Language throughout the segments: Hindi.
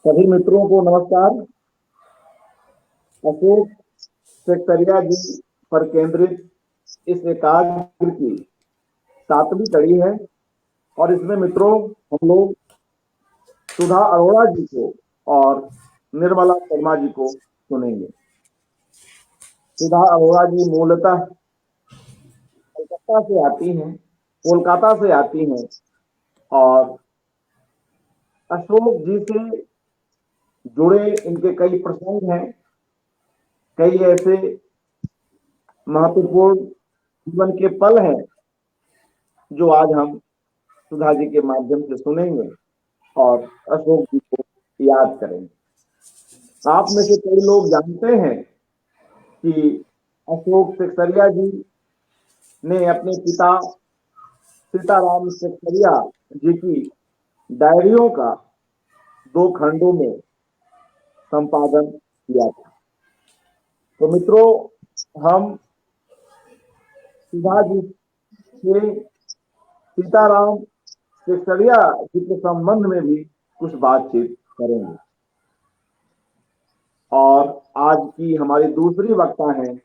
सभी मित्रों को नमस्कार। अशोक सेक्सरिया जी पर केंद्रित इस एकाग्र की 7वीं कड़ी है और इसमें मित्रों हम लोग सुधा अरोड़ा जी को और निर्मला शर्मा जी को सुनेंगे। सुधा अरोड़ा जी मूलतः कोलकाता से आती हैं और अशोक जी से जुड़े इनके कई प्रसंग हैं, कई ऐसे महत्वपूर्ण जीवन के पल हैं जो आज हम सुधा जी के माध्यम से सुनेंगे और अशोक जी को याद करेंगे। आप में से कई लोग जानते हैं कि अशोक सेक्सरिया जी ने अपने पिता सीताराम सेक्सरिया जी की डायरियों का 2 खंडों में संपादन किया था। तो मित्रों, हम सुधा जी के सीताराम सेक्सरिया जी के संबंध में भी कुछ बातचीत करेंगे। और आज की हमारी दूसरी वक्ता हैं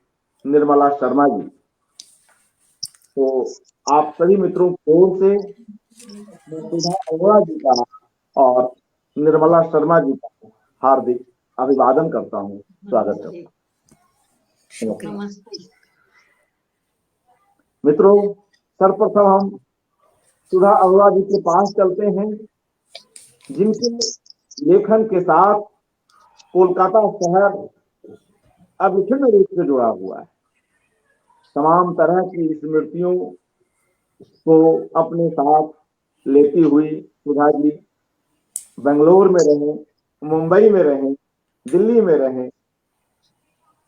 निर्मला शर्मा जी। तो आप सभी मित्रों को ओर से सुधा अरोड़ा जी का और निर्मला शर्मा जी का हार्दिक अभिवादन करता हूँ, स्वागत करता हूँ। मित्रों, सर्वप्रथम हम सुधा अरोड़ा जी के पास चलते हैं, जिनके लेखन के साथ कोलकाता शहर अविच्छिन्न रूप से जुड़ा हुआ है। तमाम तरह की स्मृतियों को अपने साथ लेती हुई सुधा जी बेंगलोर में रहे, मुंबई में रहे, दिल्ली में रहे,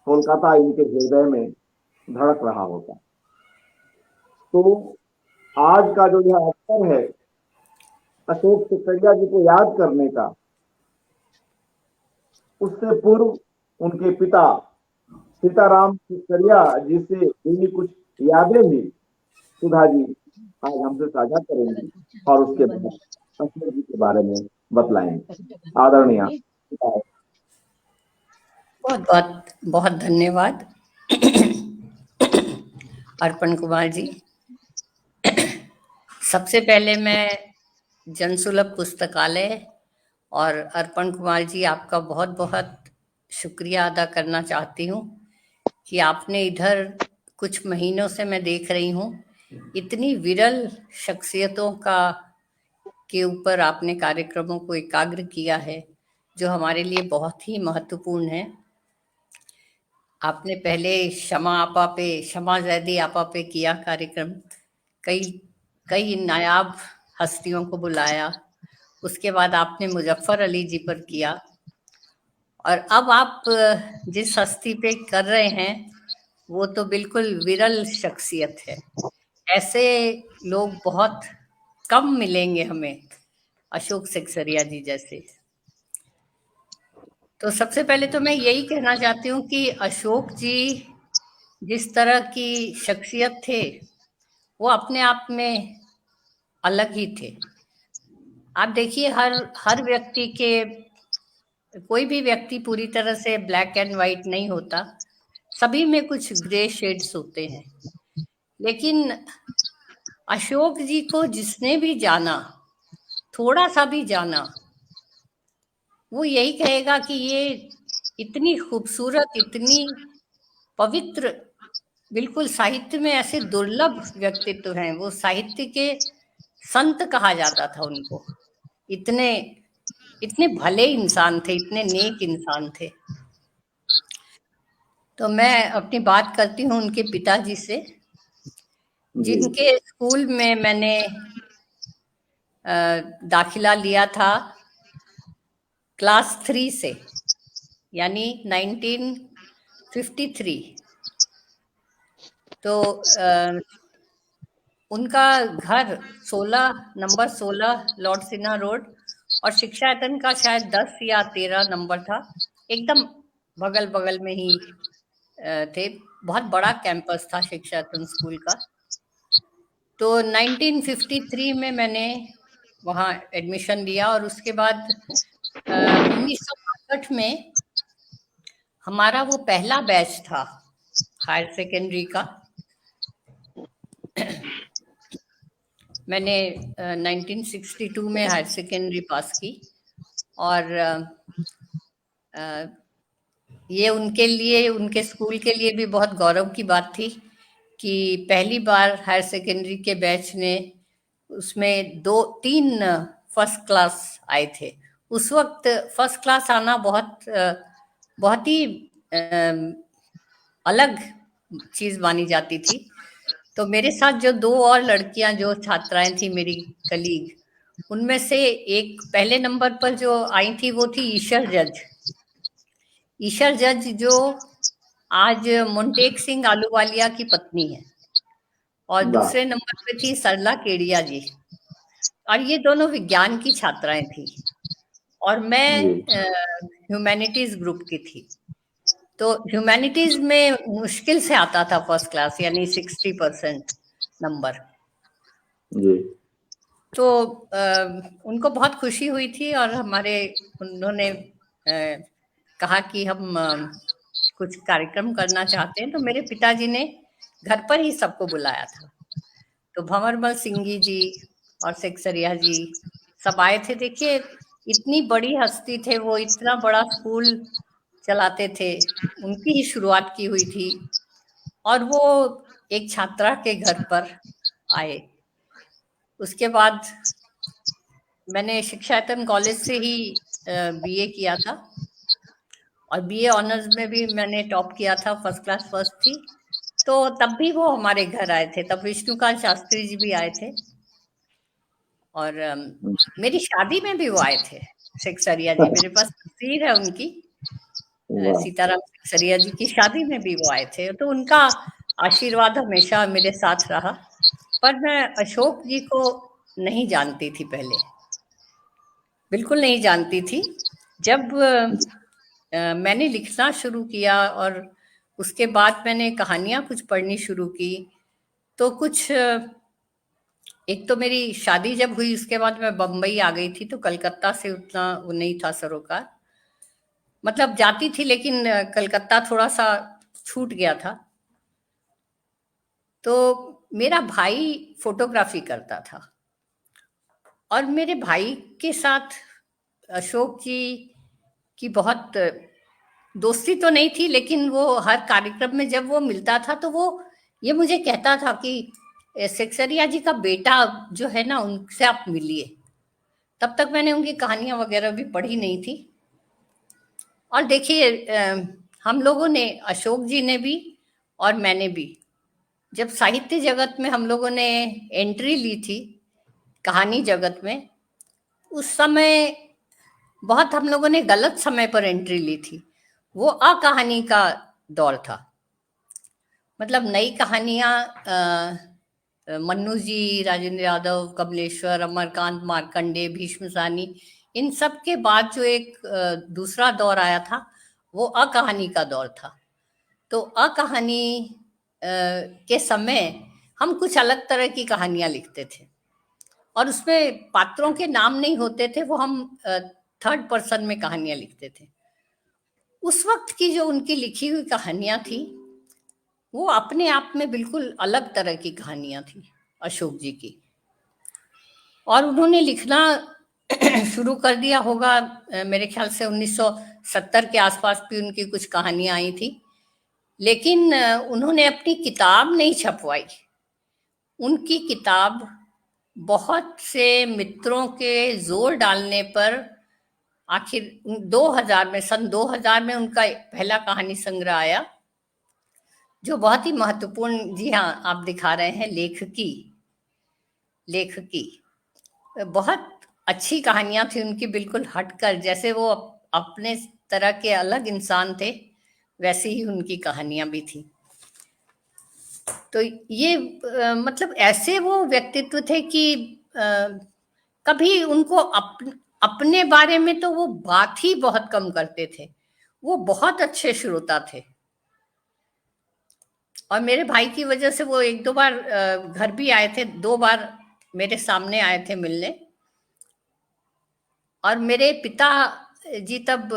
कोलकाता इनके हृदय में धड़क रहा होता। तो आज का जो यह अवसर है अशोक सेक्सरिया जी को याद करने का, उससे पूर्व उनके पिता सीताराम सेक्सरिया जी से जुड़ी कुछ यादें भी सुधा जी आज हमसे साझा करेंगी और उसके बाद अशोक जी के बारे में बतलाएंगे। आदरणीय। बहुत बहुत बहुत धन्यवाद अर्पण कुमार जी। सबसे पहले मैं जनसुलभ पुस्तकालय और अर्पण कुमार जी आपका बहुत बहुत शुक्रिया अदा करना चाहती हूँ कि आपने इधर कुछ महीनों से मैं देख रही हूँ इतनी विरल शख्सियतों के ऊपर आपने कार्यक्रमों को एकाग्र किया है, जो हमारे लिए बहुत ही महत्वपूर्ण है। आपने पहले शमा जैदी आपा पे किया कार्यक्रम, कई नायाब हस्तियों को बुलाया। उसके बाद आपने मुजफ्फर अली जी पर किया और अब आप जिस हस्ती पे कर रहे हैं वो तो बिल्कुल विरल शख्सियत है। ऐसे लोग बहुत कम मिलेंगे हमें, अशोक सेक्सरिया जी जैसे। तो सबसे पहले तो मैं यही कहना चाहती हूँ कि अशोक जी जिस तरह की शख्सियत थे वो अपने आप में अलग ही थे। आप देखिए हर व्यक्ति के, कोई भी व्यक्ति पूरी तरह से ब्लैक एंड व्हाइट नहीं होता, सभी में कुछ ग्रे शेड्स होते हैं। लेकिन अशोक जी को जिसने भी जाना, थोड़ा सा भी जाना, वो यही कहेगा कि ये इतनी खूबसूरत, इतनी पवित्र, बिल्कुल साहित्य में ऐसे दुर्लभ व्यक्तित्व हैं। वो साहित्य के संत कहा जाता था उनको। इतने भले इंसान थे, इतने नेक इंसान थे। तो मैं अपनी बात करती हूँ उनके पिताजी से, जिनके स्कूल में मैंने दाखिला लिया था क्लास 3 से, यानी 1953। तो उनका घर नंबर 16 लॉर्ड सिन्हा रोड और शिक्षायतन का शायद 10 या 13 नंबर था, एकदम बगल बगल में ही थे। बहुत बड़ा कैंपस था शिक्षायतन स्कूल का। तो 1953 में मैंने वहाँ एडमिशन लिया और उसके बाद 1962 में हमारा वो पहला बैच था हायर सेकेंडरी का। मैंने 1962 में हायर सेकेंडरी पास की, और ये उनके लिए, उनके स्कूल के लिए भी बहुत गौरव की बात थी कि पहली बार हायर सेकेंडरी के बैच ने, उसमें 2-3 फर्स्ट क्लास आए थे। उस वक्त फर्स्ट क्लास आना बहुत ही अलग चीज मानी जाती थी। तो मेरे साथ जो 2 और लड़कियां जो छात्राएं थी मेरी कलीग, उनमें से एक पहले नंबर पर जो आई थी वो थी ईशर जज। ईशर जज जो आज मुंटेक सिंह आलूवालिया की पत्नी है, और वाह। दूसरे नंबर पे थी सरला केडिया जी। और ये दोनों विज्ञान की छात्राएं थी, और मैं जी ह्यूमैनिटीज ग्रुप की थी। तो ह्यूमैनिटीज में मुश्किल से आता था फर्स्ट क्लास, यानी 60% नंबर। जी तो उनको बहुत खुशी हुई थी, और उन्होंने कहा कि हम कुछ कार्यक्रम करना चाहते हैं। तो मेरे पिताजी ने घर पर ही सबको बुलाया था। तो भंवरमल सिंह जी और सेक्सरिया जी सब आए थे। देखिए, इतनी बड़ी हस्ती थे वो, इतना बड़ा स्कूल चलाते थे, उनकी ही शुरुआत की हुई थी, और वो एक छात्रा के घर पर आए। उसके बाद मैंने शिक्षायतन कॉलेज से ही बीए किया था, और बीए ऑनर्स में भी मैंने टॉप किया था, फर्स्ट क्लास फर्स्ट थी। तो तब भी वो हमारे घर आए थे, तब विष्णुकांत शास्त्री जी भी आए थे, और मेरी शादी में भी वो आए थे। सेक्सरिया जी, मेरे पास तस्वीर है उनकी। वाह। सीताराम सेक्सरिया जी की शादी में भी वो आए थे। तो उनका आशीर्वाद हमेशा मेरे साथ रहा। पर मैं अशोक जी को नहीं जानती थी पहले, बिल्कुल नहीं जानती थी। जब मैंने लिखना शुरू किया, और उसके बाद मैंने कहानियां कुछ पढ़नी शुरू की, तो कुछ एक तो मेरी शादी जब हुई, उसके बाद मैं बम्बई आ गई थी, तो कलकत्ता से उतना वो नहीं था सरोकार। मतलब जाती थी, लेकिन कलकत्ता थोड़ा सा छूट गया था। तो मेरा भाई फोटोग्राफी करता था, और मेरे भाई के साथ अशोक जी की बहुत दोस्ती तो नहीं थी, लेकिन वो हर कार्यक्रम में जब वो मिलता था तो वो ये मुझे कहता था कि सेक्सरिया जी का बेटा जो है ना, उनसे आप मिलिए। तब तक मैंने उनकी कहानियां वगैरह भी पढ़ी नहीं थी। और देखिए, हम लोगों ने, अशोक जी ने भी और मैंने भी, जब साहित्य जगत में हम लोगों ने एंट्री ली थी, कहानी जगत में, उस समय बहुत हम लोगों ने गलत समय पर एंट्री ली थी। वो अकहानी का दौर था। मतलब नई कहानियां, मन्नू जी, राजेंद्र यादव, कमलेश्वर, अमरकांत, मार्कंडे, भीष्म सानी, इन सब के बाद जो एक दूसरा दौर आया था, वो अकहानी का दौर था। तो अकहानी के समय हम कुछ अलग तरह की कहानियां लिखते थे, और उसमें पात्रों के नाम नहीं होते थे, वो हम थर्ड पर्सन में कहानियां लिखते थे। उस वक्त की जो उनकी लिखी हुई कहानियां थी, वो अपने आप में बिल्कुल अलग तरह की कहानियां थी अशोक जी की। और उन्होंने लिखना शुरू कर दिया होगा, मेरे ख्याल से 1970 के आसपास भी उनकी कुछ कहानियां आई थी, लेकिन उन्होंने अपनी किताब नहीं छपवाई। उनकी किताब बहुत से मित्रों के जोर डालने पर आखिर 2000 में, सन 2000 में उनका पहला कहानी संग्रह आया, जो बहुत ही महत्वपूर्ण, जी हाँ आप दिखा रहे हैं, लेखकी। बहुत अच्छी कहानियां थी उनकी, बिल्कुल हटकर, जैसे वो अपने तरह के अलग इंसान थे, वैसे ही उनकी कहानियां भी थी। तो ये मतलब ऐसे वो व्यक्तित्व थे कि कभी उनको अपने बारे में तो वो बात ही बहुत कम करते थे। वो बहुत अच्छे श्रोता थे, और मेरे भाई की वजह से वो 1-2 बार घर भी आए थे, 2 बार मेरे सामने आए थे मिलने। और मेरे पिता जी तब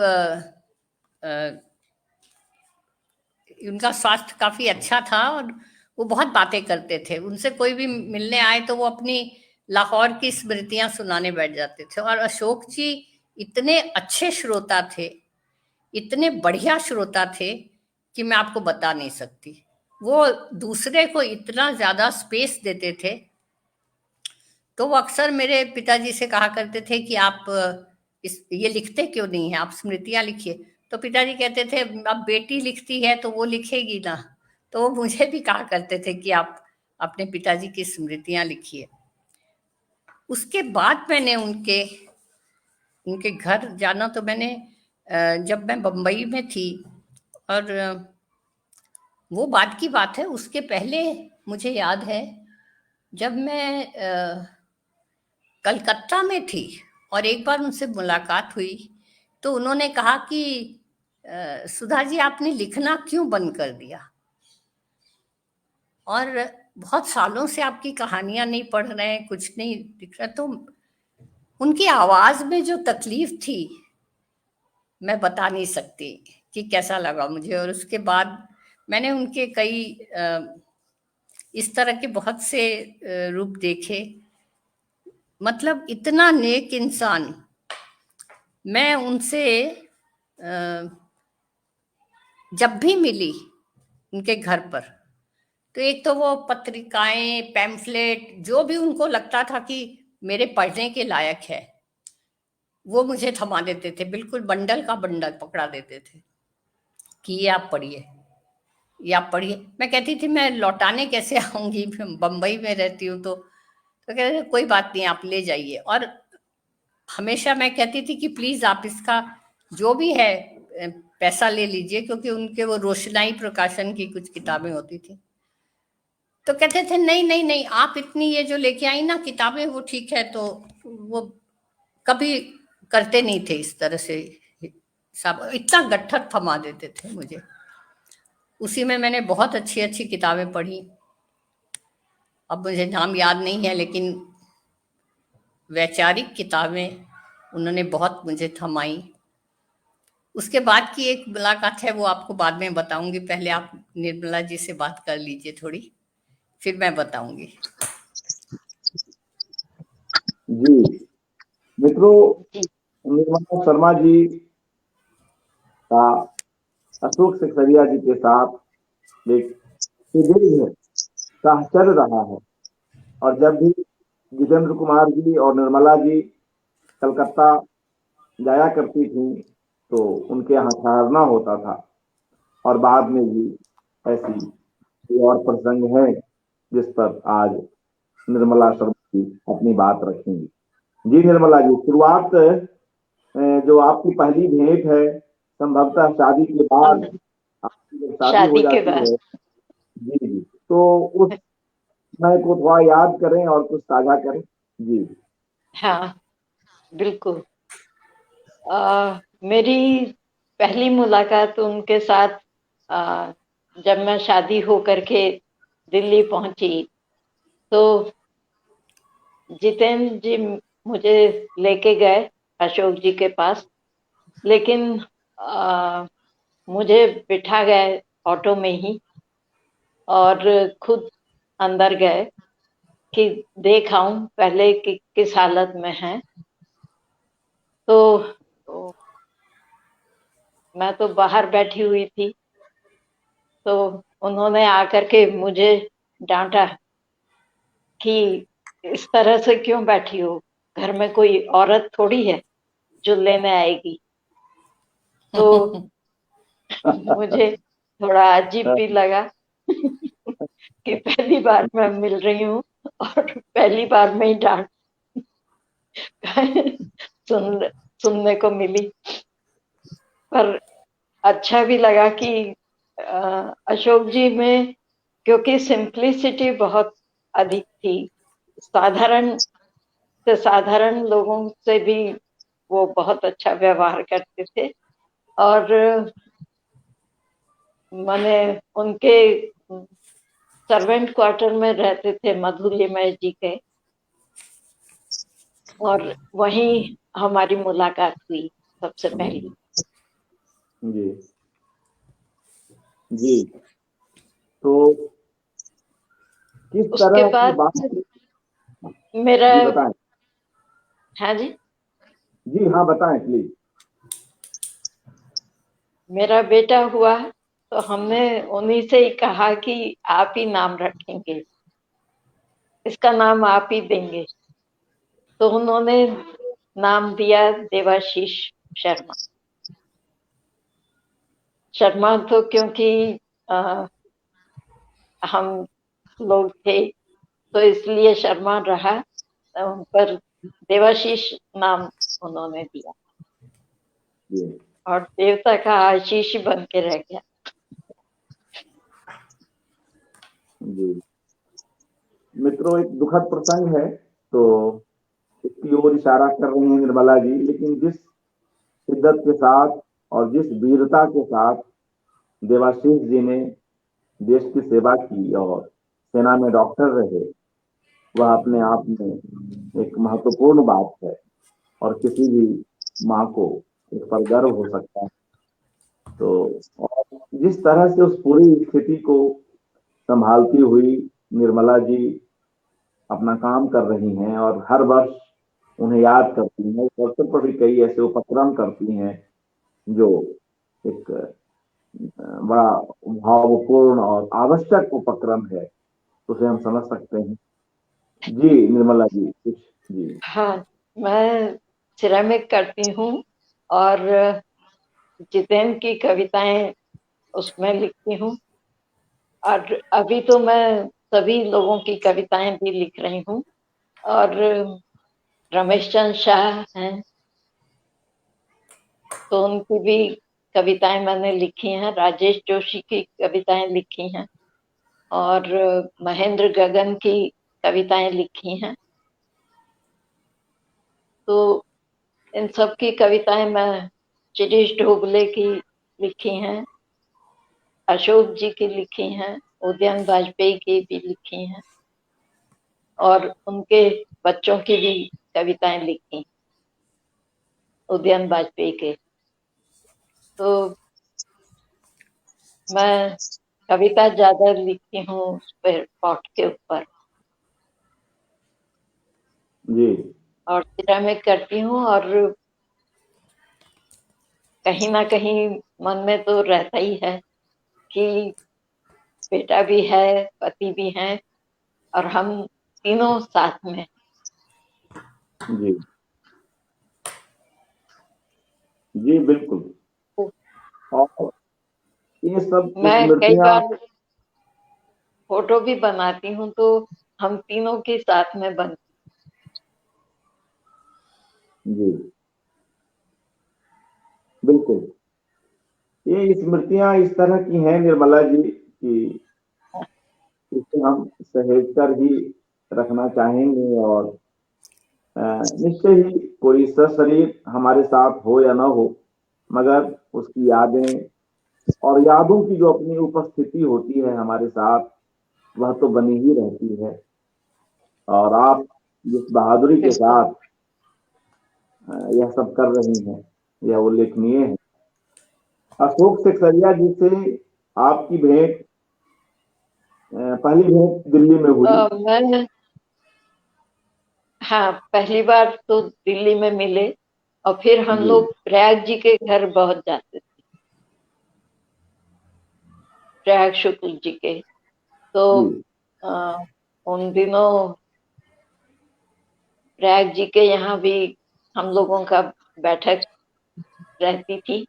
उनका स्वास्थ्य काफी अच्छा था और वो बहुत बातें करते थे। उनसे कोई भी मिलने आए तो वो अपनी लाहौर की स्मृतियां सुनाने बैठ जाते थे। और अशोक जी इतने अच्छे श्रोता थे, इतने बढ़िया श्रोता थे कि मैं आपको बता नहीं सकती। वो दूसरे को इतना ज्यादा स्पेस देते थे। तो वो अक्सर मेरे पिताजी से कहा करते थे कि आप ये लिखते क्यों नहीं है, आप स्मृतियां लिखिए। तो पिताजी कहते थे अब बेटी लिखती है तो वो लिखेगी ना। तो वो मुझे भी कहा करते थे कि आप अपने पिताजी की स्मृतियां लिखिए। उसके बाद मैंने उनके उनके घर जाना, तो मैंने जब मैं बम्बई में थी, और वो बात की बात है, उसके पहले मुझे याद है जब मैं कलकत्ता में थी और एक बार उनसे मुलाकात हुई, तो उन्होंने कहा कि सुधा जी आपने लिखना क्यों बंद कर दिया, और बहुत सालों से आपकी कहानियां नहीं पढ़ रहे हैं, कुछ नहीं दिख रहा। तो उनकी आवाज में जो तकलीफ थी मैं बता नहीं सकती कि कैसा लगा मुझे। और उसके बाद मैंने उनके कई इस तरह के बहुत से रूप देखे। मतलब इतना नेक इंसान। मैं उनसे जब भी मिली उनके घर पर, तो एक तो वो पत्रिकाएं, पैम्फलेट, जो भी उनको लगता था कि मेरे पढ़ने के लायक है, वो मुझे थमा देते थे। बिल्कुल बंडल का बंडल पकड़ा देते थे कि ये आप पढ़िए, ये आप पढ़िए। मैं कहती थी मैं लौटाने कैसे आऊंगी, बम्बई में रहती हूँ। तो कहते थे कोई बात नहीं, आप ले जाइए। और हमेशा मैं कहती थी कि प्लीज आप इसका जो भी है पैसा ले लीजिए, क्योंकि उनके वो रोशनाई प्रकाशन की कुछ किताबें होती थी। तो कहते थे नहीं नहीं नहीं, आप इतनी ये जो लेके आई ना किताबें वो ठीक है। तो वो कभी करते नहीं थे इस तरह से, सब इतना गट्ठर थमा देते थे मुझे। उसी में मैंने बहुत अच्छी अच्छी किताबें पढ़ी। अब मुझे नाम याद नहीं है, लेकिन वैचारिक किताबें उन्होंने बहुत मुझे थमाई। उसके बाद की एक मुलाकात है, वो आपको बाद में बताऊंगी। पहले आप निर्मला जी से बात कर लीजिए थोड़ी, फिर मैं बताऊंगी। जी मित्रों, निर्मला शर्मा जी का अशोक सिकरिया जी के साथ एक सुदीर्घ साहचर्य रहा है। और जब भी जितेंद्र कुमार जी और निर्मला जी कलकत्ता जाया करती थी तो उनके यहाँ ठहरना होता था। और बाद में भी ऐसी और प्रसंग है जिस पर आज निर्मला शर्मा जी अपनी बात रखेंगी। जी निर्मला जी, शुरुआत जो आपकी पहली भेंट है संभवतः शादी के बाद, आपकी जब शादी हो शादी के जाती बाद। है। जी जी, तो उस समय को थोड़ा याद करें और कुछ साझा करें। जी हाँ बिल्कुल। मेरी पहली मुलाकात उनके साथ जब मैं शादी हो करके दिल्ली पहुंची, तो जितेंद्र जी मुझे लेके गए अशोक जी के पास। लेकिन मुझे बिठा गए ऑटो में ही और खुद अंदर गए कि देख आऊं पहले कि किस हालत में है। तो मैं तो बाहर बैठी हुई थी, तो उन्होंने आकर के मुझे डांटा कि इस तरह से क्यों बैठी हो, घर में कोई औरत थोड़ी है जो लेने आएगी। तो मुझे थोड़ा अजीब भी लगा कि पहली बार मैं मिल रही हूँ और पहली बार में ही डांट सुनने को मिली। पर अच्छा भी लगा कि अशोक जी में, क्योंकि सिंप्लिसिटी बहुत अधिक थी, साधारण से साधारण लोगों से भी वो बहुत अच्छा व्यवहार करते थे। और मैंने उनके सर्वेंट क्वार्टर में रहते थे मधुलिमय जी के, और वहीं हमारी मुलाकात हुई। सबसे पहली। जी जी। तो किस उसके तरह की बाद बात? मेरा, जी बताएं। हाँ जी, जी हाँ बताएं प्लीज। मेरा बेटा हुआ तो हमने उन्हीं से ही कहा कि आप ही नाम रखेंगे, इसका नाम आप ही देंगे। तो उन्होंने नाम दिया देवाशीष शर्मा। शर्मा तो क्योंकि अ, हम लोग थे तो इसलिए शर्मा रहा, पर देवाशीष नाम उन्होंने दिया जी और देवता का आशीष बन के रह गया। जी। मित्रों, एक दुखद प्रसंग है तो इसकी ओर इशारा कर रही हैं निर्मला जी, लेकिन जिस शिद्दत के साथ और जिस वीरता के साथ देवाशीष जी ने देश की सेवा की और सेना में डॉक्टर रहे, वह अपने आप में एक महत्वपूर्ण बात है और किसी भी माँ को इस पर गर्व हो सकता है। तो और जिस तरह से उस पूरी स्थिति को संभालती हुई निर्मला जी अपना काम कर रही हैं और हर वर्ष उन्हें याद करती हैं, उस अवसर पर भी कई ऐसे उपक्रम करती हैं जो एक बड़ा भावपूर्ण और आवश्यक उपक्रम है, उसे हम समझ सकते हैं। जी निर्मला जी कुछ। जी हाँ, मैं सिरेमिक करती हूँ और जितेंद्र की कविताएं उसमें लिखती हूँ। और अभी तो मैं सभी लोगों की कविताएं भी लिख रही हूँ। और रमेश चंद्र शाह हैं तो उनकी भी कविताएं मैंने लिखी हैं। राजेश जोशी की कविताएं लिखी हैं और महेंद्र गगन की कविताएं लिखी हैं। तो इन सब की कविताएं मैं, शिरीष ढोबले की लिखी हैं, अशोक जी की लिखी हैं, उदयन वाजपेयी की भी लिखी हैं और उनके बच्चों की भी कविताएं लिखी उदयन वाजपेयी के। तो मैं कविता ज्यादा लिखती हूँ उस पर, पॉट के ऊपर, जी और सिरेमिक करती हूँ। और कहीं ना कहीं मन में तो रहता ही है कि बेटा भी है, पति भी है और हम तीनों साथ में। जी जी बिल्कुल। और ये सब मैं कई स्मृतियां। बार फोटो भी बनाती हूँ तो हम तीनों के साथ में बन। जी बिल्कुल। ये स्मृतियां इस तरह की हैं निर्मला जी कि इसे हम सहेज कर ही रखना चाहेंगे और निश्चय ही कोई सशरीर हमारे साथ हो या ना हो, मगर उसकी यादें और यादों की जो अपनी उपस्थिति होती है हमारे साथ, वह तो बनी ही रहती है। और आप जिस बहादुरी के बिल्कुल। साथ यह सब कर रही हैं, यह उल्लेखनीय है। अशोक सेक्सरिया जी से आपकी भेंट, पहली भेंट दिल्ली में हुई। मैं, हाँ, पहली बार तो दिल्ली में मिले और फिर हम जी लोग प्रयाग जी के घर बहुत जाते थे, प्रयाग शुक्ल जी के। तो जी आ, उन दिनों प्रयाग जी के यहाँ भी हम लोगों का बैठक रहती थी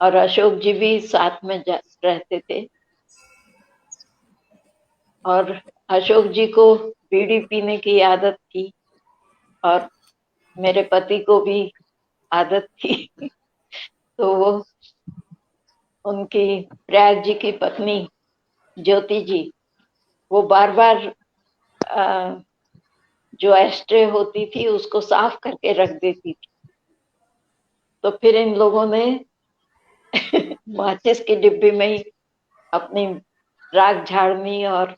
और अशोक जी भी साथ में रहते थे। और अशोक जी को बीड़ी पीने की आदत थी और मेरे पति को भी आदत थी। तो वो, उनकी, प्रयाग जी की पत्नी ज्योति जी, वो बार बार जो एस्ट्रे होती थी उसको साफ करके रख देती थी। तो फिर इन लोगों ने माचिस की डिब्बी में ही अपनी राख झाड़नी और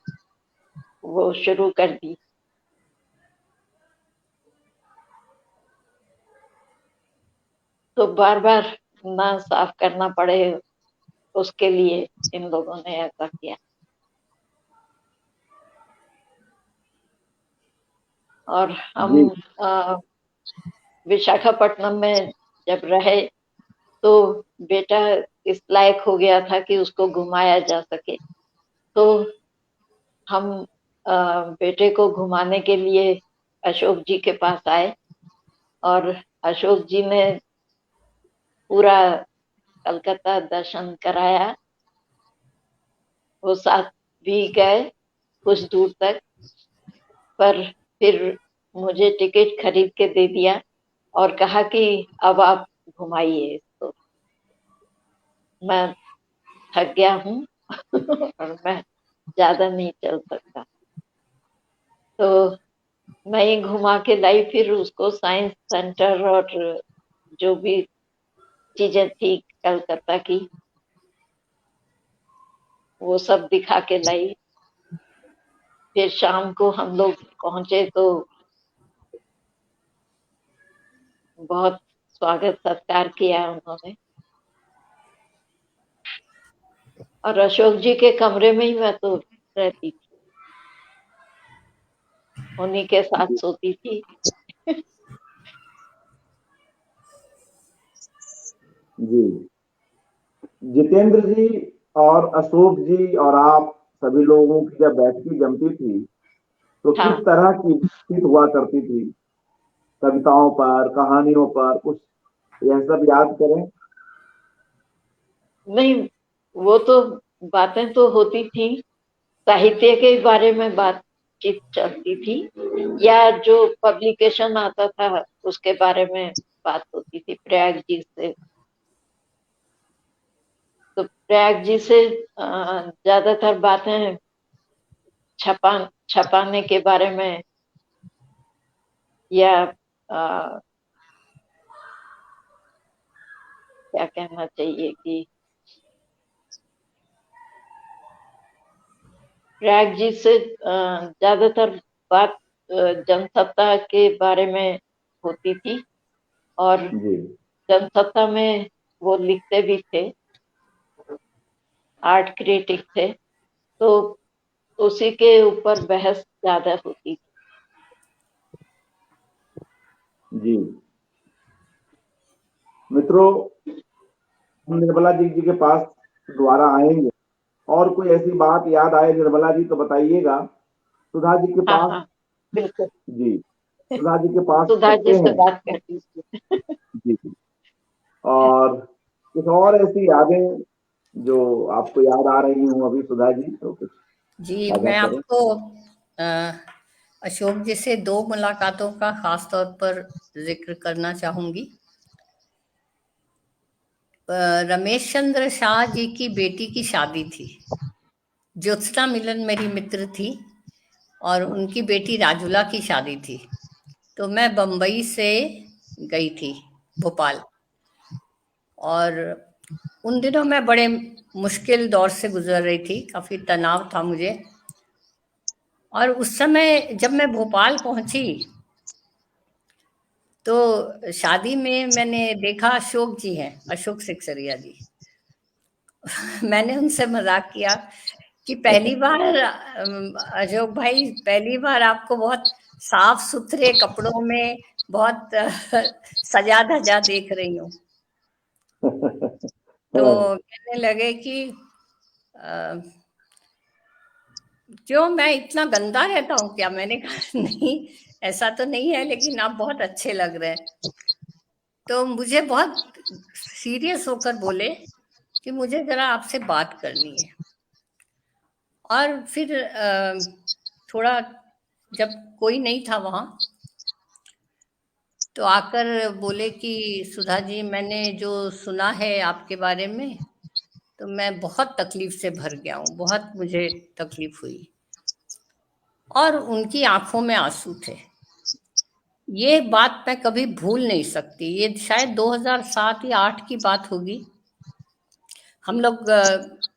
वो शुरू कर दी। तो बार बार ना साफ करना पड़े, उसके लिए इन लोगों ने ऐसा किया। और हम विशाखापट्टनम में जब रहे तो बेटा इस लायक हो गया था कि उसको घुमाया जा सके, तो हम बेटे को घुमाने के लिए अशोक जी के पास आए और अशोक जी ने पूरा कलकत्ता दर्शन कराया। वो साथ भी गए कुछ दूर तक, पर फिर मुझे टिकट खरीद के दे दिया और कहा कि अब आप घुमाइए इसको, मैं थक गया हूँ और मैं ज्यादा नहीं चल सकता। तो मैं ही घुमा के लाई, फिर उसको साइंस सेंटर और जो भी चीजें थी कलकत्ता की वो सब दिखा के लाई। फिर शाम को हम लोग पहुंचे तो बहुत स्वागत सत्कार किया उन्होंने, और अशोक जी के कमरे में ही मैं तो रहती थी, उन्हीं के साथ सोती थी। जी, जितेंद्र जी और अशोक जी और आप सभी लोगों की जब बैठकी जमती थी तो हाँ, किस तरह की बातचीत हुआ करती थी? कविताओं पर, कहानियों पर, कुछ यह सब याद करें। नहीं, वो तो बातें तो होती थी, साहित्य के बारे में बातचीत चलती थी, या जो पब्लिकेशन आता था उसके बारे में बात होती थी प्रयाग जी से। तो प्रयाग जी से ज्यादातर बातें छपाने के बारे में, या क्या कहना चाहिए कि प्रयाग जी से ज्यादातर बात जनसत्ता के बारे में होती थी, और जी जनसत्ता में वो लिखते भी थे, आर्ट क्रिटिक थे, तो उसी के ऊपर बहस ज्यादा होती थी। जी मित्रों, हम निर्मला जी के पास दोबारा आएंगे और कोई ऐसी बात याद आए निर्मला जी तो बताइएगा। सुधा जी के हाँ पास, हाँ, बिल्कुल। जी सुधा जी के पास सुधा चलते जी से हैं। बात कर लीजिए। जी जी। और कुछ और ऐसी यादें जो आपको याद आ रही हूँ अभी सुधा जी, तो कुछ जी, साझा मैं करें। आपको अशोक जी से 2 मुलाकातों का खास तौर पर जिक्र करना चाहूंगी। रमेश चंद्र शाह जी की बेटी की शादी थी। ज्योत्सना मिलन मेरी मित्र थी और उनकी बेटी राजुला की शादी थी। तो मैं बम्बई से गई थी भोपाल, और उन दिनों मैं बड़े मुश्किल दौर से गुजर रही थी, काफी तनाव था मुझे। और उस समय जब मैं भोपाल पहुंची तो शादी में मैंने देखा अशोक जी हैं, अशोक सिकसरिया जी। मैंने उनसे मजाक किया कि पहली बार अशोक भाई, पहली बार आपको बहुत साफ सुथरे कपड़ों में बहुत सजा धजा देख रही हूँ। तो कहने लगे कि अ, क्यों मैं इतना गंदा रहता हूँ क्या? मैंने कहा नहीं, ऐसा तो नहीं है, लेकिन आप बहुत अच्छे लग रहे हैं। तो मुझे बहुत सीरियस होकर बोले कि मुझे जरा आपसे बात करनी है। और फिर थोड़ा जब कोई नहीं था वहाँ तो आकर बोले कि सुधा जी, मैंने जो सुना है आपके बारे में तो मैं बहुत तकलीफ से भर गया हूँ, बहुत मुझे तकलीफ हुई। और उनकी आंखों में आंसू थे। ये बात मैं कभी भूल नहीं सकती। ये शायद 2007 या 8 की बात होगी। हम लोग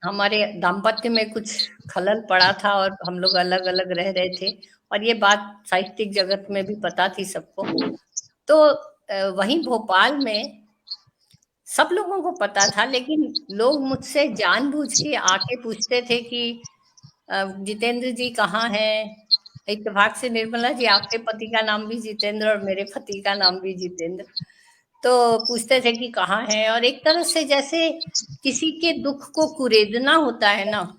हमारे दाम्पत्य में कुछ खलल पड़ा था और हम लोग अलग अलग रह रहे थे, और ये बात साहित्यिक जगत में भी पता थी सबको। तो वहीं भोपाल में सब लोगों को पता था, लेकिन लोग मुझसे जानबूझ के आके पूछते थे कि जितेंद्र जी कहाँ हैं। इत्तेफाक से निर्मला जी, आपके पति का नाम भी जितेंद्र और मेरे पति का नाम भी जितेंद्र। तो पूछते थे कि कहाँ हैं, और एक तरह से जैसे किसी के दुख को कुरेदना होता है ना,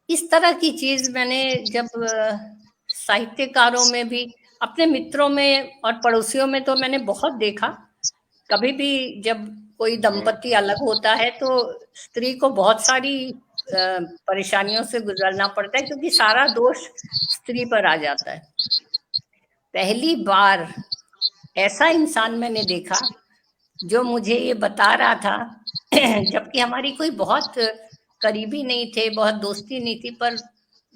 इस तरह की चीज मैंने जब साहित्यकारों में भी, अपने मित्रों में और पड़ोसियों में तो मैंने बहुत देखा। कभी भी जब कोई दंपति अलग होता है तो स्त्री को बहुत सारी परेशानियों से गुजरना पड़ता है, क्योंकि सारा दोष स्त्री पर आ जाता है। पहली बार ऐसा इंसान मैंने देखा जो मुझे ये बता रहा था जबकि हमारी कोई बहुत करीबी नहीं थे, बहुत दोस्ती नहीं थी, पर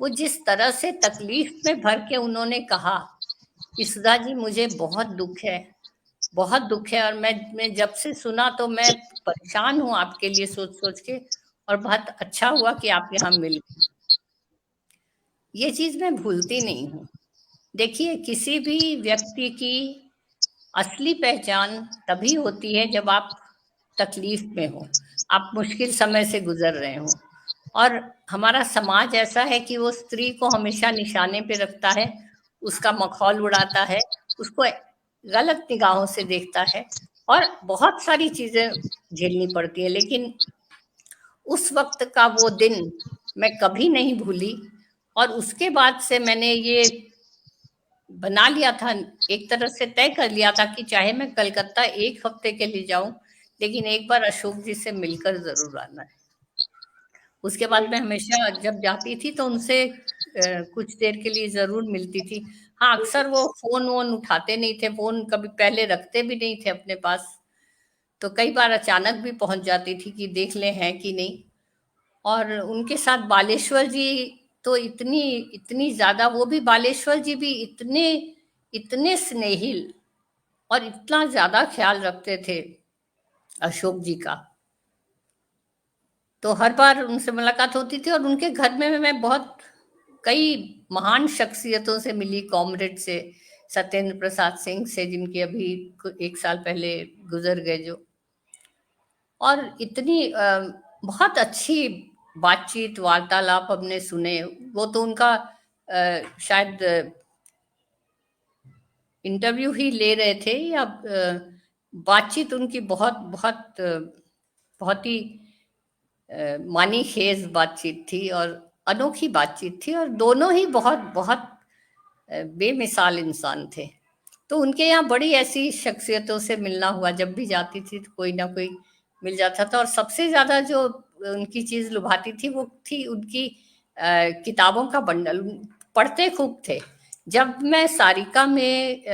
वो जिस तरह से तकलीफ में भर के उन्होंने कहा कि सुधा जी मुझे बहुत दुख है, बहुत दुख है, और मैं जब से सुना तो मैं परेशान हूँ आपके लिए सोच सोच के, और बहुत अच्छा हुआ कि आप यहाँ मिल गए। ये चीज मैं भूलती नहीं हूँ। देखिए, किसी भी व्यक्ति की असली पहचान तभी होती है जब आप तकलीफ में हो, आप मुश्किल समय से गुजर रहे हो। और हमारा समाज ऐसा है कि वो स्त्री को हमेशा निशाने पे रखता है, उसका मखौल उड़ाता है, उसको गलत निगाहों से देखता है, और बहुत सारी चीजें झेलनी पड़ती है। लेकिन उस वक्त का वो दिन मैं कभी नहीं भूली, और उसके बाद से मैंने ये बना लिया था, एक तरह से तय कर लिया था कि चाहे मैं कलकत्ता एक हफ्ते के लिए जाऊं, लेकिन एक बार अशोक जी से मिलकर जरूर आना है। उसके बाद मैं हमेशा जब जाती थी तो उनसे कुछ देर के लिए जरूर मिलती थी। हाँ, अक्सर वो फोन वोन उठाते नहीं थे, फोन कभी पहले रखते भी नहीं थे अपने पास, तो कई बार अचानक भी पहुंच जाती थी कि देख ले हैं कि नहीं। और उनके साथ बालेश्वर जी तो इतनी इतनी ज्यादा, वो भी बालेश्वर जी भी इतने इतने स्नेहिल और इतना ज्यादा ख्याल रखते थे अशोक जी का। तो हर बार उनसे मुलाकात होती थी, और उनके घर में मैं बहुत कई महान शख्सियतों से मिली, कॉमरेड से, सत्येंद्र प्रसाद सिंह से, जिनकी अभी एक साल पहले गुजर गए जो। और इतनी बहुत अच्छी बातचीत वार्तालाप हमने सुने। वो तो उनका शायद इंटरव्यू ही ले रहे थे, या बातचीत उनकी बहुत बहुत बहुत ही मानी खेज बातचीत थी, और अनोखी बातचीत थी, और दोनों ही बहुत बहुत बेमिसाल इंसान थे। तो उनके यहाँ बड़ी ऐसी शख्सियतों से मिलना हुआ, जब भी जाती थी तो कोई ना कोई मिल जाता था। और सबसे ज्यादा जो उनकी चीज लुभाती थी वो थी उनकी किताबों का बंडल। पढ़ते खूब थे। जब मैं सारिका में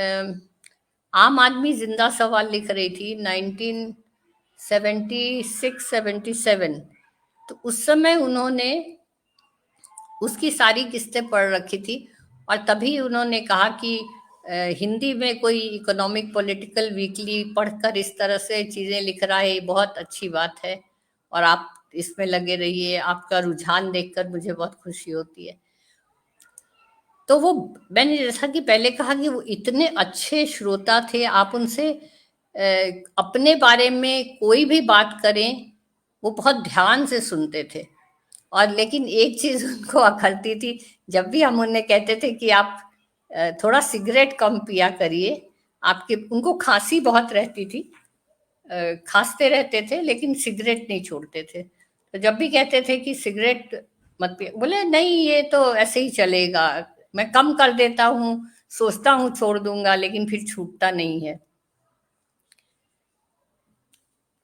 आम आदमी जिंदा सवाल लिख रही थी 1976-77, तो उस समय उन्होंने उसकी सारी किस्तें पढ़ रखी थी, और तभी उन्होंने कहा कि हिंदी में कोई इकोनॉमिक पॉलिटिकल वीकली पढ़कर इस तरह से चीजें लिख रहा है, ये बहुत अच्छी बात है, और आप इसमें लगे रहिए, आपका रुझान देखकर मुझे बहुत खुशी होती है। तो वो, मैंने जैसा कि पहले कहा कि वो इतने अच्छे श्रोता थे, आप उनसे अपने बारे में कोई भी बात करें वो बहुत ध्यान से सुनते थे। और लेकिन एक चीज उनको अखरती थी, जब भी हम उन्हें कहते थे कि आप थोड़ा सिगरेट कम पिया करिए, आपके, उनको खांसी बहुत रहती थी, खांसते रहते थे, लेकिन सिगरेट नहीं छोड़ते थे। तो जब भी कहते थे कि सिगरेट मत पिए, बोले नहीं ये तो ऐसे ही चलेगा, मैं कम कर देता हूँ, सोचता हूँ छोड़ दूंगा, लेकिन फिर छूटता नहीं है।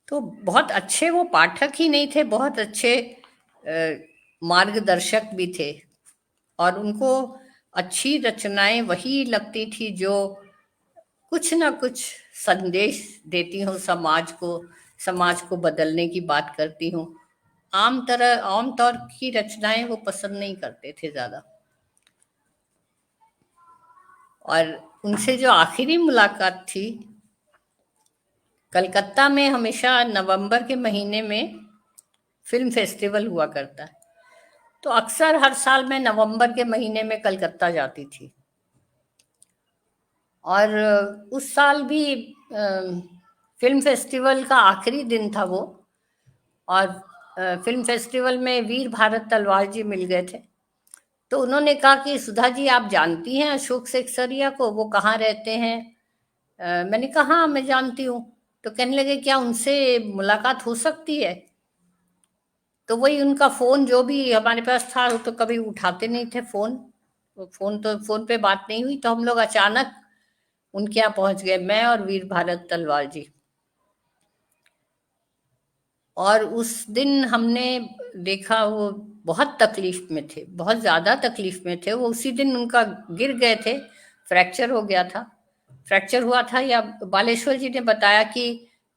तो बहुत अच्छे वो पाठक ही नहीं थे, बहुत अच्छे मार्गदर्शक भी थे। और उनको अच्छी रचनाएं वही लगती थी जो कुछ ना कुछ संदेश देती हूँ समाज को बदलने की बात करती हूँ। आम तौर की रचनाएं वो पसंद नहीं करते थे ज्यादा। और उनसे जो आखिरी मुलाकात थी, कलकत्ता में हमेशा नवंबर के महीने में फिल्म फेस्टिवल हुआ करता है, तो अक्सर हर साल मैं नवंबर के महीने में कलकत्ता जाती थी। और उस साल भी फिल्म फेस्टिवल का आखिरी दिन था वो, और फिल्म फेस्टिवल में वीर भारत तलवार जी मिल गए थे। तो उन्होंने कहा कि सुधा जी आप जानती हैं अशोक सेक्सरिया को, वो कहाँ रहते हैं? मैंने कहा हाँ मैं जानती हूँ। तो कहने लगे क्या उनसे मुलाकात हो सकती है? तो वही उनका फोन जो भी हमारे पास था, वो तो कभी उठाते नहीं थे फोन, तो फोन पे बात नहीं हुई। तो हम लोग अचानक उनके यहाँ पहुंच गए, मैं और वीर भारत तलवार जी। और उस दिन हमने देखा वो बहुत तकलीफ में थे, बहुत ज्यादा तकलीफ में थे वो। उसी दिन उनका गिर गए थे, फ्रैक्चर हो गया था, फ्रैक्चर हुआ था। या बालेश्वर जी ने बताया कि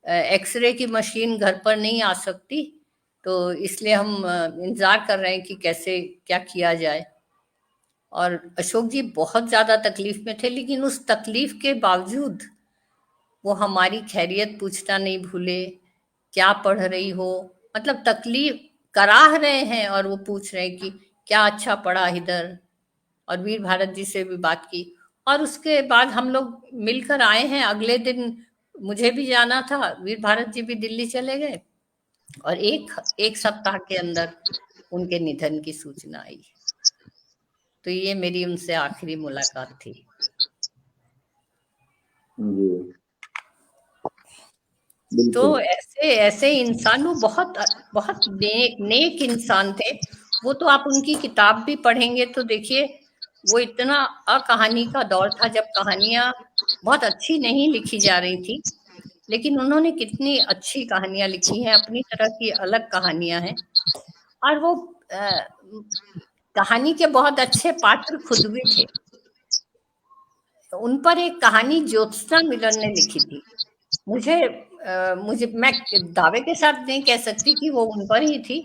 एक्सरे की मशीन घर पर नहीं आ सकती, तो इसलिए हम इंतजार कर रहे हैं कि कैसे क्या किया जाए। और अशोक जी बहुत ज्यादा तकलीफ में थे, लेकिन उस तकलीफ के बावजूद वो हमारी खैरियत पूछना नहीं भूले। क्या पढ़ रही हो, मतलब तकलीफ कराह रहे हैं और वो पूछ रहे हैं कि क्या अच्छा पढ़ा इधर। और वीर भारत जी से भी बात की, और उसके बाद हम लोग मिलकर आए हैं। अगले दिन मुझे भी जाना था, वीर भारत जी भी दिल्ली चले गए, और एक सप्ताह के अंदर उनके निधन की सूचना आई। तो ये मेरी उनसे आखिरी मुलाकात थी। जी तो बिल्कुल। ऐसे ऐसे इंसान, वो बहुत बहुत नेक इंसान थे वो। तो आप उनकी किताब भी पढ़ेंगे तो देखिए, वो इतना अकहानी का दौर था जब कहानियां बहुत अच्छी नहीं लिखी जा रही थी, लेकिन उन्होंने कितनी अच्छी कहानियां लिखी हैं, अपनी तरह की अलग कहानियां हैं। और वो कहानी के बहुत अच्छे पात्र खुद भी थे। तो उन पर एक कहानी ज्योत्सना मिलन ने लिखी थी। मुझे मैं दावे के साथ नहीं कह सकती कि वो उन पर ही थी,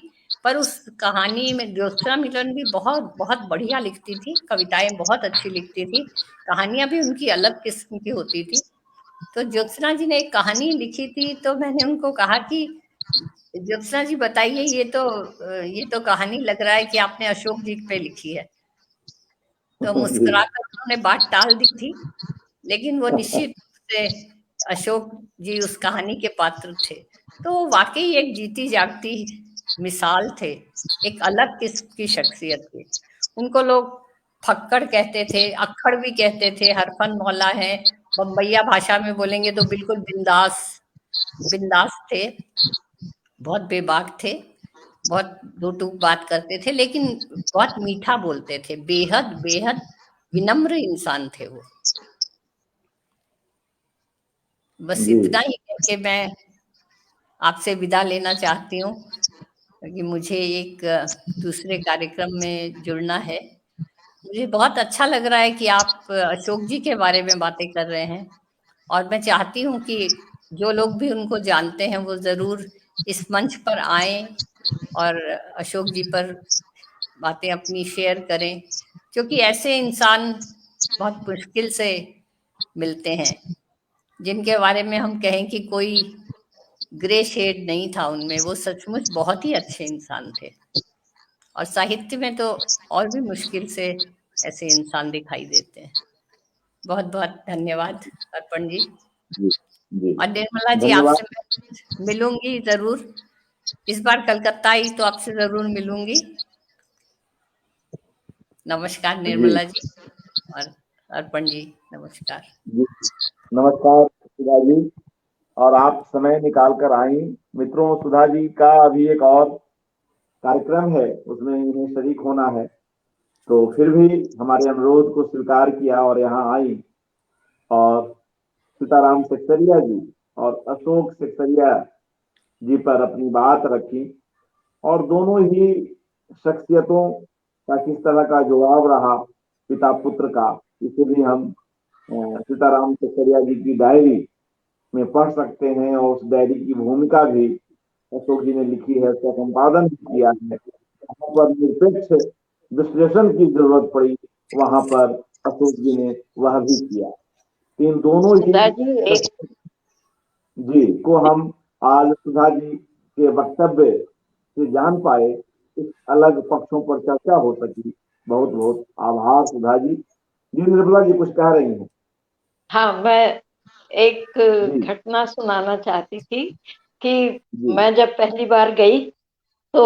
पर उस कहानी में ज्योत्सना मिलन भी बहुत बहुत बढ़िया लिखती थी, कविताएं बहुत अच्छी लिखती थी, कहानियां भी उनकी अलग किस्म की होती थी। तो ज्योत्सना जी ने एक कहानी लिखी थी, तो मैंने उनको कहा कि ज्योत्सना जी बताइए, ये तो कहानी लग रहा है कि आपने अशोक जी पे लिखी है। तो जी मुस्कुराकर उन्होंने बात टाल दी थी, लेकिन वो निश्चित रूप से अशोक जी उस कहानी के पात्र थे। तो वो वाकई एक जीती जागती मिसाल थे, एक अलग किस्म की शख्सियत थी। उनको लोग फक्कड़ कहते थे, अक्खड़ भी कहते थे, हरफन मौला है, बम्बैया भाषा में बोलेंगे तो बिल्कुल बिंदास बिंदास थे, बहुत बेबाक थे, बहुत दो टूक बात करते थे, लेकिन बहुत मीठा बोलते थे, बेहद बेहद विनम्र इंसान थे वो। बस जी इतना ही कह के मैं आपसे विदा लेना चाहती हूँ, क्योंकि मुझे एक दूसरे कार्यक्रम में जुड़ना है। मुझे बहुत अच्छा लग रहा है कि आप अशोक जी के बारे में बातें कर रहे हैं, और मैं चाहती हूँ कि जो लोग भी उनको जानते हैं वो जरूर इस मंच पर आएं और अशोक जी पर बातें अपनी शेयर करें, क्योंकि ऐसे इंसान बहुत मुश्किल से मिलते हैं जिनके बारे में हम कहें कि कोई ग्रे शेड नहीं था उनमें। वो सचमुच बहुत ही अच्छे इंसान थे, और साहित्य में तो और भी मुश्किल से ऐसे इंसान दिखाई देते हैं। बहुत बहुत धन्यवाद अर्पण जी। जी जी और निर्मला जी, धन्यवाद। आपसे मैं मिलूंगी जरूर, इस बार कलकत्ता आई तो आपसे जरूर मिलूंगी। नमस्कार जी निर्मला जी, और अर्पण जी नमस्कार। जी नमस्कार सुधा जी, और आप समय निकाल कर आई। मित्रों, सुधा जी का अभी एक और कार्यक्रम है, उसमें इन्हें शरीक होना है, तो फिर भी हमारे अनुरोध को स्वीकार किया और यहाँ आई, और सीताराम सेक्सरिया जी और अशोक सेक्सरिया जी पर अपनी बात रखी। और दोनों ही शख्सियतों का किस तरह का जवाब रहा पिता पुत्र का, इसे भी हम सीताराम सेक्सरिया जी की डायरी में पढ़ सकते हैं, और उस डायरी की भूमिका भी अशोक जी ने लिखी है, उसका संपादन भी किया है। वहां पर निरपेक्ष विश्लेषण की जरूरत पड़ी, वहां पर अशोक जी ने वह भी किया। तो इन दोनों ही सुधा जी एक जी को हम आज सुधा जी के वक्तव्य से जान पाए, इस अलग पक्षों पर चर्चा हो सकी। बहुत बहुत आभार सुधा जी। जी निर्मला जी कुछ कह रही हैं? हाँ, मैं एक जी घटना सुनाना चाहती थी कि जी मैं जब पहली बार गई तो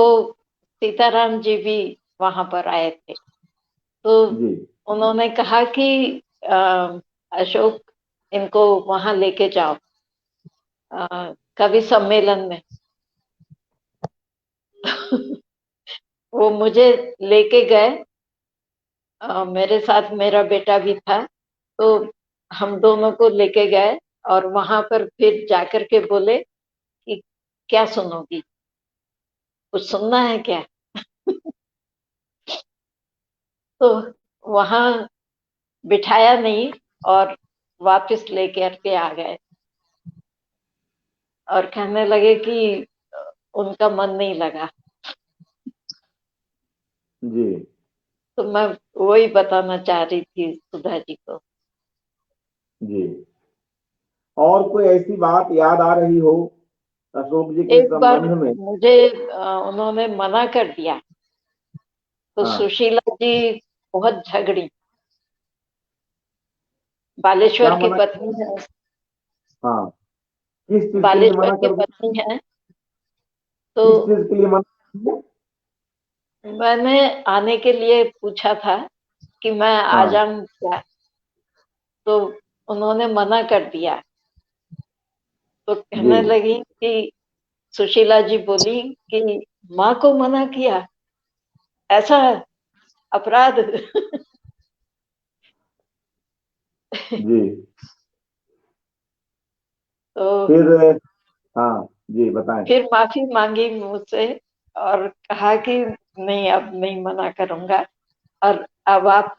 सीताराम जी भी वहां पर आए थे। तो जी उन्होंने कहा कि अशोक, इनको वहां लेके जाओ कवि सम्मेलन में। वो मुझे लेके गए, मेरे साथ मेरा बेटा भी था, तो हम दोनों को लेके गए और वहां पर फिर जाकर के बोले कि क्या सुनोगी, कुछ सुनना है क्या? तो वहां बिठाया नहीं और वापस लेके के आ गए और कहने लगे कि उनका मन नहीं लगा। जी तो मैं वही बताना चाह रही थी सुधा जी को। जी। और कोई ऐसी बात याद आ रही हो अशोक जी के एक बार संबंध में? मुझे उन्होंने मना कर दिया, तो हाँ, सुशीला जी बहुत झगड़ी। बालेश्वर क्या की मना? पत्नी है, हाँ, किस चीज के लिए बालेश्वर मना की कर दिया? पत्नी है। तो किस चीज के लिए मना कर दिया? मैंने आने के लिए पूछा था कि मैं आ हाँ जाऊं क्या, तो उन्होंने मना कर दिया। तो जी कहने लगी कि सुशीला जी बोली कि माँ को मना किया, ऐसा अपराध। जी। तो फिर हाँ जी बताएं। फिर माफी मांगी मुझसे और कहा कि नहीं, अब नहीं मना करूंगा, और अब आप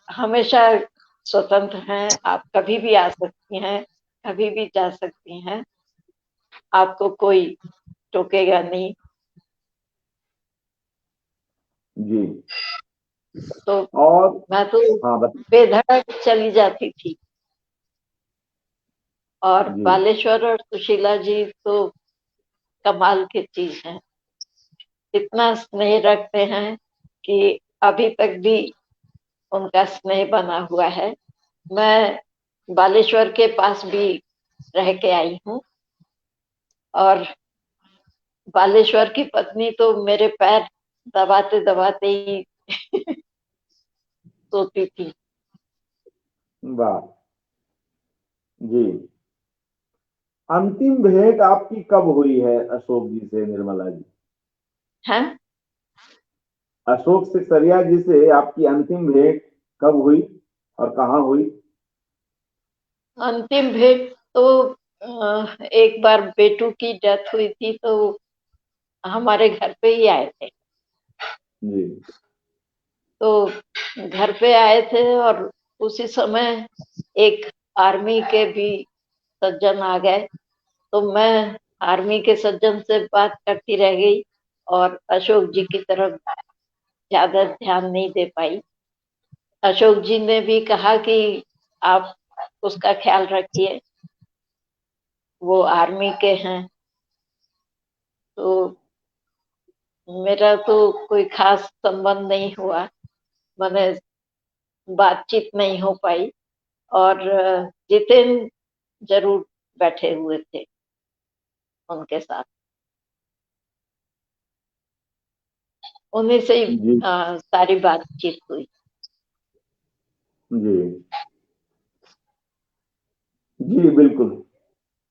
हमेशा स्वतंत्र हैं, आप कभी भी आ सकती हैं, कभी भी जा सकती हैं, आपको कोई टोकेगा नहीं। जी। तो और मैं तो हाँ बेधड़क चली जाती थी। और जी बालेश्वर और सुशीला जी तो कमाल की चीज है, इतना स्नेह रखते हैं कि अभी तक भी उनका स्नेह बना हुआ है। मैं बालेश्वर के पास भी रह के आई हूँ, और बालेश्वर की पत्नी तो मेरे पैर दबाते दबाते ही सोती थी। वाह। जी। अंतिम भेंट आपकी कब हुई है अशोक जी से निर्मला जी? हैं? अशोक सिकसरिया जी से आपकी अंतिम भेंट कब हुई और कहाँ हुई? अंतिम भेंट तो एक बार बेटू की डेथ हुई थी, तो हमारे घर पे ही आए थे। जी तो घर पे आए थे और उसी समय एक आर्मी के भी सज्जन आ गए, तो मैं आर्मी के सज्जन से बात करती रह गई और अशोक जी की तरफ ज्यादा ध्यान नहीं दे पाई। अशोक जी ने भी कहा कि आप उसका ख्याल रखिए, वो आर्मी के हैं। तो मेरा तो कोई खास संबंध नहीं हुआ, मैंने बातचीत नहीं हो पाई। और जितेन जरूर बैठे हुए थे उनके साथ, उन्हीं से ही जी सारी बातचीत हुई। जी जी बिल्कुल।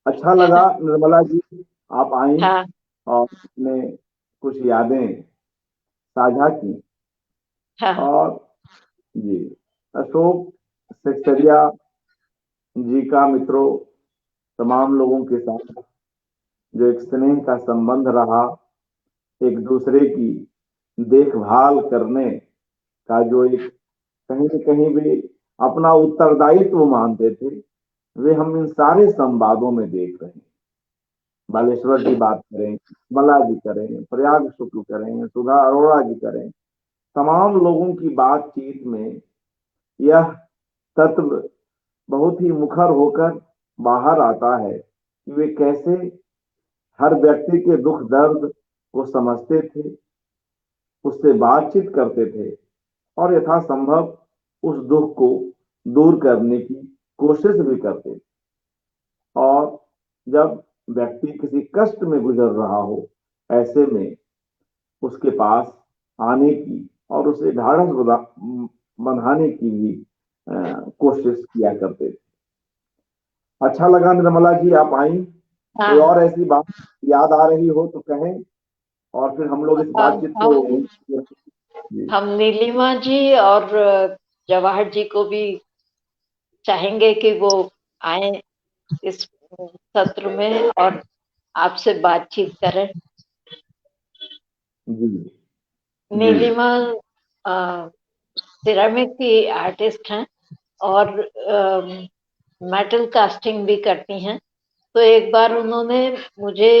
अच्छा लगा निर्मला जी, आप आई हाँ और अपने कुछ यादें साझा की। हाँ और जी, अशोक सेक्सरिया जी का मित्रों, तमाम लोगों के साथ जो एक स्नेह का संबंध रहा, एक दूसरे की देखभाल करने का जो एक कहीं न कहीं भी अपना उत्तरदायित्व मानते थे, वे हम इन सारे संवादों में देख रहे हैं। बालेश्वर जी बात करें, मला जी करें, प्रयाग शुक्ल करें, सुधा अरोड़ा जी करें, तमाम लोगों की बातचीत में यह तत्व बहुत ही मुखर होकर बाहर आता है कि वे कैसे हर व्यक्ति के दुख दर्द को समझते थे, उससे बातचीत करते थे और यथासंभव उस दुख को दूर करने की कोशिश भी करते थे। और जब व्यक्ति किसी कष्ट में गुजर रहा हो, ऐसे में उसके पास आने की और उसे ढाढ़स बंधाने की भी कोशिश किया करते थे। अच्छा लगा निर्मला जी आप आई। कोई हाँ। और ऐसी बात याद आ रही हो तो कहें, और फिर हम लोग इस बातचीत को जी। हम नीलिमा जी और जवाहर जी को भी चाहेंगे कि वो आए इस सत्र में और आपसे बातचीत करें। जी जी नीलिमा सिरेमिक की आर्टिस्ट हैं और मेटल कास्टिंग भी करती हैं। तो एक बार उन्होंने मुझे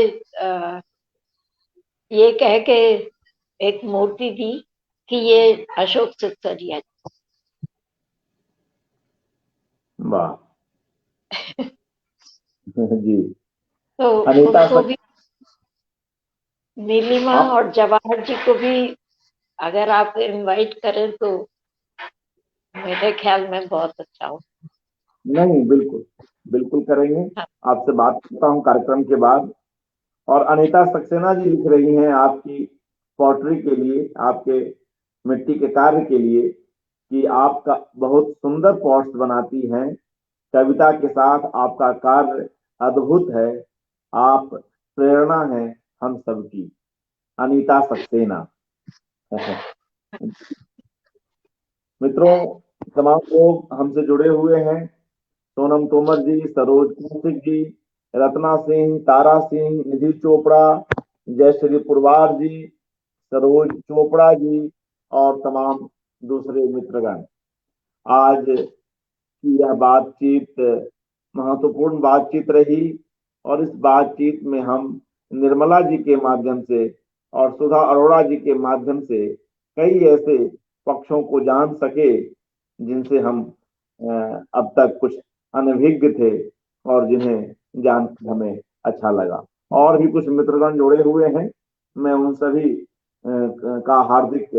ये कह के एक मूर्ति दी कि ये अशोक सिसोदिया। वाह जी। तो अनीता उनको भी, नीलिमा आप और जवाहर जी को भी अगर आप इनवाइट करें तो मेरे ख्याल में बहुत अच्छा हो। नहीं, बिल्कुल बिल्कुल करेंगे। हाँ। आपसे बात करता हूँ कार्यक्रम के बाद। और अनीता सक्सेना जी लिख रही हैं आपकी पोट्री के लिए, आपके मिट्टी के कार्य के लिए, कि आपका बहुत सुंदर पॉट्स बनाती हैं, कविता के साथ आपका कार्य अद्भुत है, आप प्रेरणा है हम सबकी। अनीता सक्सेना। मित्रों, तमाम लोग हमसे जुड़े हुए हैं। सोनम तोमर जी, सरोज कौशिक जी, रत्ना सिंह, तारा सिंह, निधि चोपड़ा, जयश्री पुरवार जी, सरोज चोपड़ा जी और तमाम दूसरे मित्रगण। आज की यह बातचीत महत्वपूर्ण बातचीत रही और इस बातचीत में हम निर्मला जी के माध्यम से और सुधा अरोड़ा जी के माध्यम से कई ऐसे पक्षों को जान सके जिनसे हम अब तक कुछ अनभिज्ञ थे और जिन्हें जानकर हमें अच्छा लगा। और भी कुछ मित्रगण जुड़े हुए हैं, मैं उन सभी का हार्दिक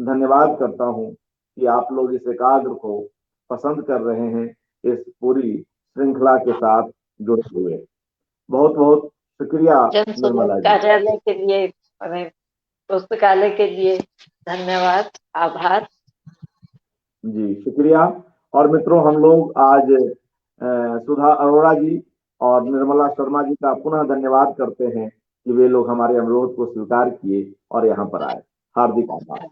धन्यवाद करता हूं कि आप लोग इस एकाग्र को पसंद कर रहे हैं, इस पूरी श्रृंखला के साथ जुड़े हुए। बहुत बहुत शुक्रिया जन सुनन निर्मला जी। कार्यालय के लिए, हमें पुस्तकालय के लिए धन्यवाद, आभार। जी शुक्रिया। और मित्रों, हम लोग आज सुधा अरोड़ा जी और निर्मला शर्मा जी का पुनः धन्यवाद करते हैं कि वे लोग हमारे अनुरोध को स्वीकार किए और यहाँ पर आए। हार्दिक आभार।